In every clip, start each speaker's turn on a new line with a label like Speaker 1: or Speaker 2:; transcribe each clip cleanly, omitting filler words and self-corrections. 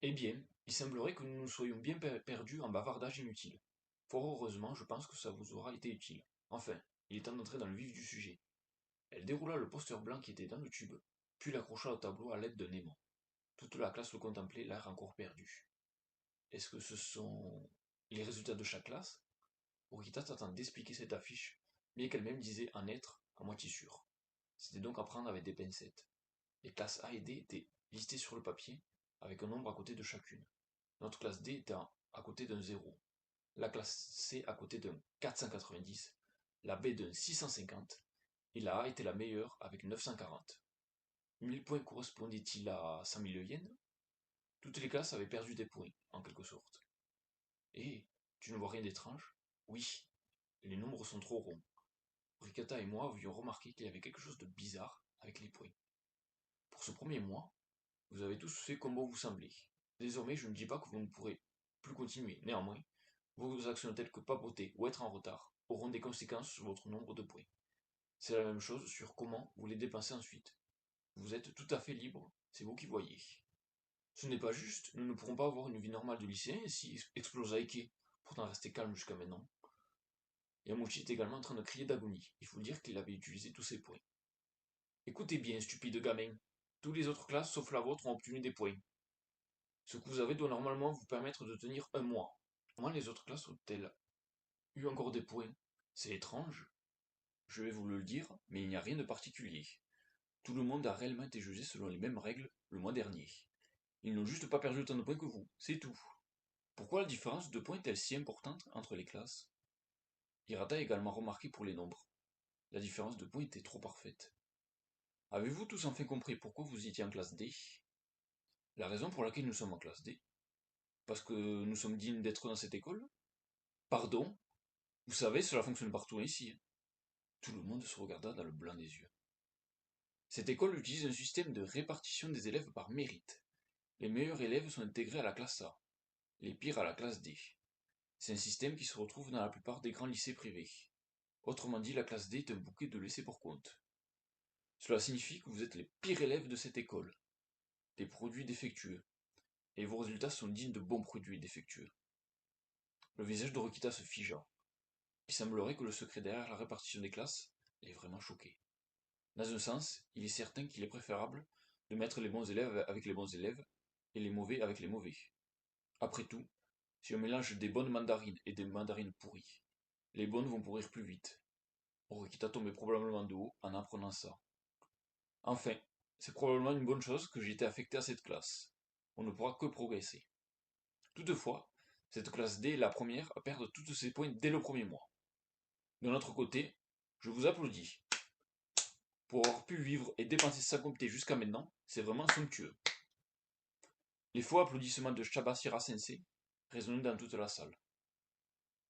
Speaker 1: Eh bien, il semblerait que nous nous soyons bien perdus en bavardage inutile. Fort heureusement, je pense que ça vous aura été utile. Enfin, il est temps d'entrer dans le vif du sujet. Elle déroula le poster blanc qui était dans le tube, puis l'accrocha au tableau à l'aide d'un aimant. Toute la classe le contemplait, l'air encore perdu. Est-ce que ce sont les résultats de chaque classe? Rokita tentant d'expliquer cette affiche, bien qu'elle-même disait en être à moitié sûre. C'était donc à prendre avec des pincettes. Les classes A et D étaient listées sur le papier, avec un nombre à côté de chacune. Notre classe D était à côté d'un 0, la classe C à côté d'un 490, la B d'un 650, et la A était la meilleure avec 940. 1000 points correspondaient-ils à 100 000 yens? Toutes les classes avaient perdu des points, en quelque sorte. Et, tu ne vois rien d'étrange? Oui, les nombres sont trop ronds. Rikata et moi avions remarqué qu'il y avait quelque chose de bizarre avec les points. Pour ce premier mois, vous avez tous fait comme bon vous semblez. Désormais, je ne dis pas que vous ne pourrez plus continuer. Néanmoins, vos actions telles que papoter ou être en retard auront des conséquences sur votre nombre de points. C'est la même chose sur comment vous les dépensez ensuite. Vous êtes tout à fait libre, c'est vous qui voyez. Ce n'est pas juste, nous ne pourrons pas avoir une vie normale de lycéen si explose Aike, pourtant resté calme jusqu'à maintenant. Yamauchi est également en train de crier d'agonie. Il faut dire qu'il avait utilisé tous ses points. Écoutez bien, stupide gamin. Toutes les autres classes, sauf la vôtre, ont obtenu des points. Ce que vous avez doit normalement vous permettre de tenir un mois. Comment les autres classes ont-elles eu encore des points? C'est étrange. Je vais vous le dire, mais il n'y a rien de particulier. Tout le monde a réellement été jugé selon les mêmes règles le mois dernier. Ils n'ont juste pas perdu autant de points que vous, c'est tout. Pourquoi la différence de points est-elle si importante entre les classes? Hirata a également remarqué pour les nombres. La différence de points était trop parfaite. Avez-vous tous enfin compris pourquoi vous étiez en classe D? La raison pour laquelle nous sommes en classe D? Parce que nous sommes dignes d'être dans cette école? Pardon? Vous savez, cela fonctionne partout ici. Tout le monde se regarda dans le blanc des yeux. Cette école utilise un système de répartition des élèves par mérite. Les meilleurs élèves sont intégrés à la classe A, les pires à la classe D. C'est un système qui se retrouve dans la plupart des grands lycées privés. Autrement dit, la classe D est un bouquet de laissés pour compte. Cela signifie que vous êtes les pires élèves de cette école, des produits défectueux, et vos résultats sont dignes de bons produits défectueux. Le visage de Rokita se figea. Il semblerait que le secret derrière la répartition des classes l'ait vraiment choqué. Dans un sens, il est certain qu'il est préférable de mettre les bons élèves avec les bons élèves et les mauvais avec les mauvais. Après tout, si on mélange des bonnes mandarines et des mandarines pourries, les bonnes vont pourrir plus vite. Orikita tombait probablement de haut en apprenant ça. Enfin, c'est probablement une bonne chose que j'ai été affecté à cette classe. On ne pourra que progresser. Toutefois, cette classe D est la première à perdre tous ses points dès le premier mois. De notre côté, je vous applaudis. Pour avoir pu vivre et dépenser sans compter jusqu'à maintenant, c'est vraiment somptueux. Les faux applaudissements de Shabashira Sensei résonnaient dans toute la salle.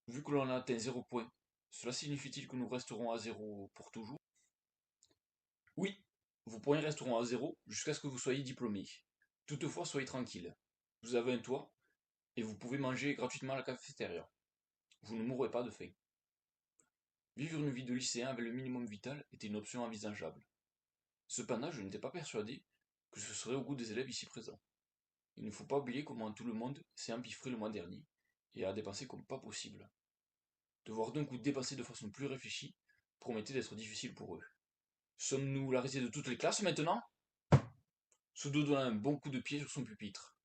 Speaker 1: Vu que l'on a atteint 0 point, cela signifie-t-il que nous resterons à 0 pour toujours? Oui, vos points resteront à 0 jusqu'à ce que vous soyez diplômé. Toutefois, soyez tranquille. Vous avez un toit et vous pouvez manger gratuitement à la cafétéria. Vous ne mourrez pas de faim. Vivre une vie de lycéen avec le minimum vital était une option envisageable. Cependant, je n'étais pas persuadé que ce serait au goût des élèves ici présents. Il ne faut pas oublier comment tout le monde s'est empiffré le mois dernier et a dépensé comme pas possible. Devoir d'un coup dépenser de façon plus réfléchie promettait d'être difficile pour eux. Sommes-nous la risée de toutes les classes maintenant? Sudo donna un bon coup de pied sur son pupitre.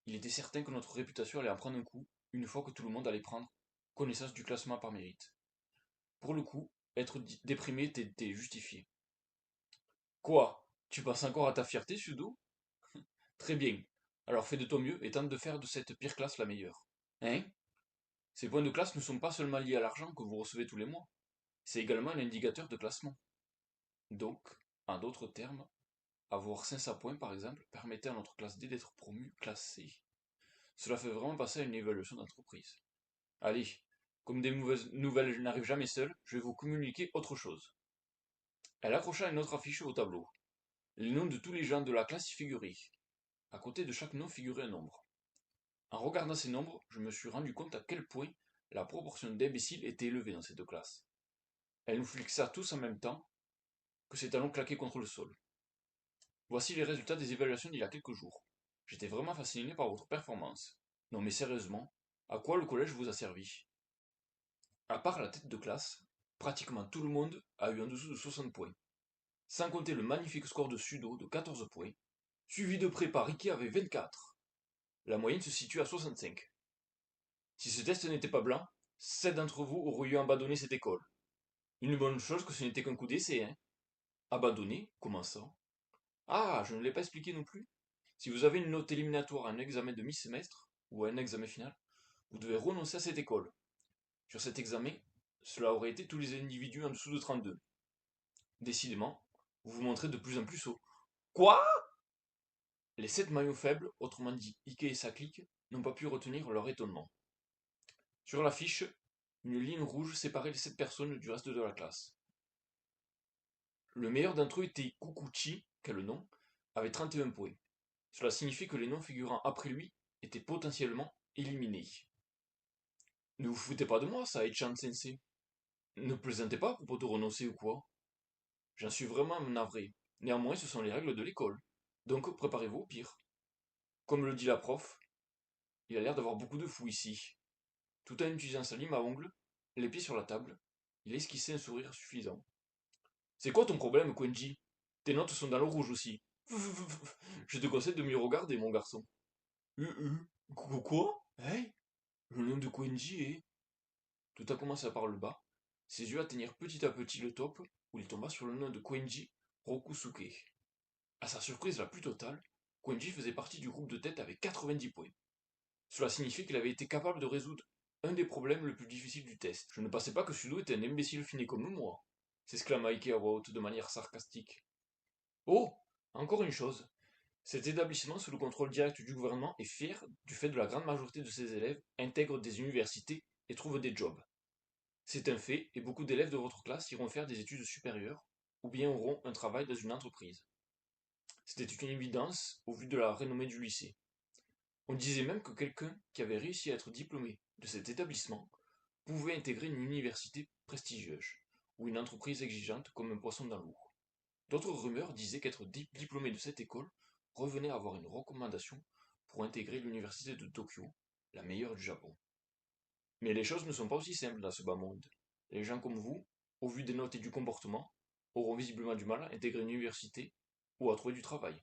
Speaker 1: Il était certain que notre réputation allait en prendre un coup une fois que tout le monde allait prendre connaissance du classement par mérite. Pour le coup, être déprimé était justifié. Quoi? Tu penses encore à ta fierté, Sudo? Très bien. Alors fais de ton mieux et tente de faire de cette pire classe la meilleure. Hein? Ces points de classe ne sont pas seulement liés à l'argent que vous recevez tous les mois, c'est également un indicateur de classement. Donc, en d'autres termes, avoir 500 points par exemple permettait à notre classe D d'être promue classe C. Cela fait vraiment passer à une évaluation d'entreprise. Allez, comme des mauvaises nouvelles n'arrivent jamais seules, je vais vous communiquer autre chose. Elle accrocha une autre affiche au tableau. Les noms de tous les gens de la classe y figuraient. À côté de chaque nom figurait un nombre. En regardant ces nombres, je me suis rendu compte à quel point la proportion d'imbéciles était élevée dans ces deux classes. Elle nous fixa tous en même temps, que ses talons claquaient contre le sol. Voici les résultats des évaluations d'il y a quelques jours. J'étais vraiment fasciné par votre performance. Non mais sérieusement, à quoi le collège vous a servi? À part la tête de classe, pratiquement tout le monde a eu en dessous de 60 points. Sans compter le magnifique score de Sudo de 14 points, suivi de près par Ricky avec 24. La moyenne se situe à 65. Si ce test n'était pas blanc, 7 d'entre vous auraient eu abandonné cette école. Une bonne chose que ce n'était qu'un coup d'essai, hein. Abandonné? Comment ça? Ah, je ne l'ai pas expliqué non plus. Si vous avez une note éliminatoire à un examen de mi-semestre, ou à un examen final, vous devez renoncer à cette école. Sur cet examen, cela aurait été tous les individus en dessous de 32. Décidément, vous vous montrez de plus en plus sot. Quoi? Les 7 maillons faibles, autrement dit Ike et sa clique, n'ont pas pu retenir leur étonnement. Sur l'affiche, une ligne rouge séparait les 7 personnes du reste de la classe. Le meilleur d'entre eux était Kukuchi, quel nom, avec 31 points. Cela signifie que les noms figurant après lui étaient potentiellement éliminés. Ne vous foutez pas de moi, ça, Echan Sensei. Ne plaisantez pas à propos de renoncer ou quoi. J'en suis vraiment navré. Néanmoins, ce sont les règles de l'école. Donc, préparez-vous au pire. Comme le dit la prof, il a l'air d'avoir beaucoup de fous ici. Tout en utilisant sa lime à ongles, les pieds sur la table, il a esquissé un sourire suffisant. C'est quoi ton problème, Quenji? Tes notes sont dans le rouge aussi. Je te conseille de mieux regarder, mon garçon. Quoi? Hein? Le nom de Quenji est... Tout a commencé par le bas. Ses yeux atteignirent petit à petit le top, où il tomba sur le nom de Quenji Rokusuke. À sa surprise la plus totale, Quenji faisait partie du groupe de tête avec 90 points. Cela signifiait qu'il avait été capable de résoudre un des problèmes les plus difficiles du test. Je ne pensais pas que Sudo était un imbécile fini comme moi, s'exclama Ike à voix haute de manière sarcastique. Oh, encore une chose. Cet établissement, sous le contrôle direct du gouvernement, est fier du fait que la grande majorité de ses élèves intègrent des universités et trouvent des jobs. C'est un fait, et beaucoup d'élèves de votre classe iront faire des études supérieures, ou bien auront un travail dans une entreprise. C'était une évidence au vu de la renommée du lycée. On disait même que quelqu'un qui avait réussi à être diplômé de cet établissement pouvait intégrer une université prestigieuse, ou une entreprise exigeante comme un poisson dans l'eau. D'autres rumeurs disaient qu'être diplômé de cette école revenait à avoir une recommandation pour intégrer l'université de Tokyo, la meilleure du Japon. Mais les choses ne sont pas aussi simples dans ce bas monde. Les gens comme vous, au vu des notes et du comportement, auront visiblement du mal à intégrer une université ou à trouver du travail.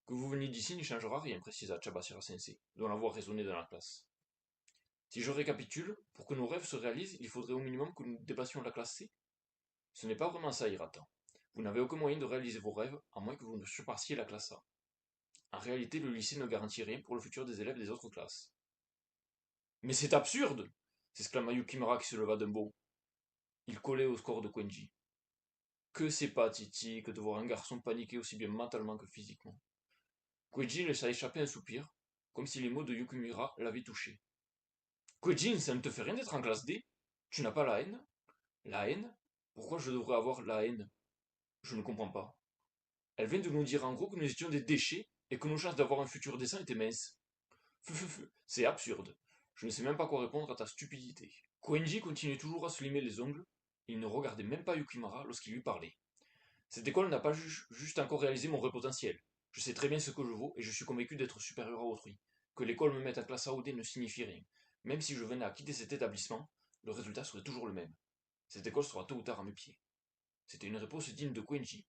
Speaker 1: Que vous veniez d'ici n'y changera rien, précisa Chabasira Sensei, dont la voix résonnait dans la classe. Si je récapitule, pour que nos rêves se réalisent, il faudrait au minimum que nous dépassions la classe C. Ce n'est pas vraiment ça, Hirata. Vous n'avez aucun moyen de réaliser vos rêves, à moins que vous ne surpassiez la classe A. En réalité, le lycée ne garantit rien pour le futur des élèves des autres classes. Mais c'est absurde! S'exclama Yukimura qui se leva d'un bond. Il collait au score de Quenji. Que c'est pathétique de voir un garçon paniquer aussi bien mentalement que physiquement. Quenji laissa échapper un soupir, comme si les mots de Yukimura l'avaient touché. Quenji, ça ne te fait rien d'être en classe D? Tu n'as pas la haine? La haine? Pourquoi je devrais avoir la haine? Je ne comprends pas. Elle vient de nous dire en gros que nous étions des déchets et que nos chances d'avoir un futur décent étaient minces. C'est absurde. Je ne sais même pas quoi répondre à ta stupidité. Koenji continuait toujours à se limer les ongles, et il ne regardait même pas Yukimura lorsqu'il lui parlait. Cette école n'a pas juste encore réalisé mon vrai potentiel. Je sais très bien ce que je vaux et je suis convaincu d'être supérieur à autrui. Que l'école me mette en classe A ou D ne signifie rien. Même si je venais à quitter cet établissement, le résultat serait toujours le même. Cette école sera tôt ou tard à mes pieds. C'était une réponse digne de Koenji.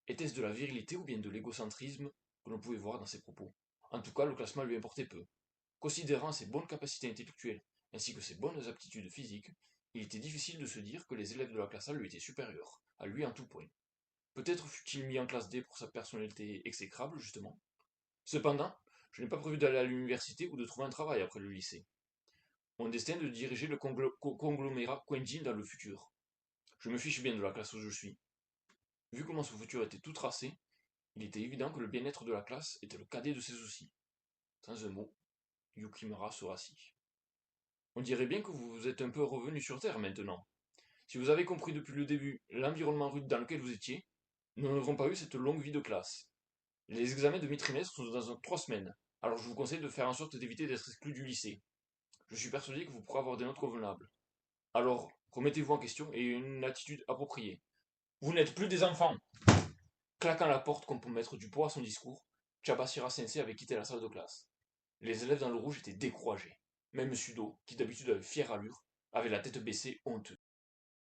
Speaker 1: Était-ce de la virilité ou bien de l'égocentrisme que l'on pouvait voir dans ses propos? En tout cas, le classement lui importait peu. Considérant ses bonnes capacités intellectuelles ainsi que ses bonnes aptitudes physiques, il était difficile de se dire que les élèves de la classe A lui étaient supérieurs, à lui en tout point. Peut-être fut-il mis en classe D pour sa personnalité exécrable, justement. Cependant, je n'ai pas prévu d'aller à l'université ou de trouver un travail après le lycée. Mon destin est de diriger le conglomérat Quenjin dans le futur. Je me fiche bien de la classe où je suis. Vu comment ce futur était tout tracé, il était évident que le bien-être de la classe était le cadet de ses soucis. Sans un mot, Yukimura se rassit. On dirait bien que vous êtes un peu revenu sur Terre maintenant. Si vous avez compris depuis le début l'environnement rude dans lequel vous étiez, nous n'aurons pas eu cette longue vie de classe. Les examens de mi-trimestre sont dans 3 semaines, alors je vous conseille de faire en sorte d'éviter d'être exclu du lycée. Je suis persuadé que vous pourrez avoir des notes convenables. Alors, remettez-vous en question et ayez une attitude appropriée. Vous n'êtes plus des enfants! Claquant la porte comme pour mettre du poids à son discours, Chabasira Sensei avait quitté la salle de classe. Les élèves dans le rouge étaient découragés. Même Sudo, qui d'habitude avait fière allure, avait la tête baissée, honteux.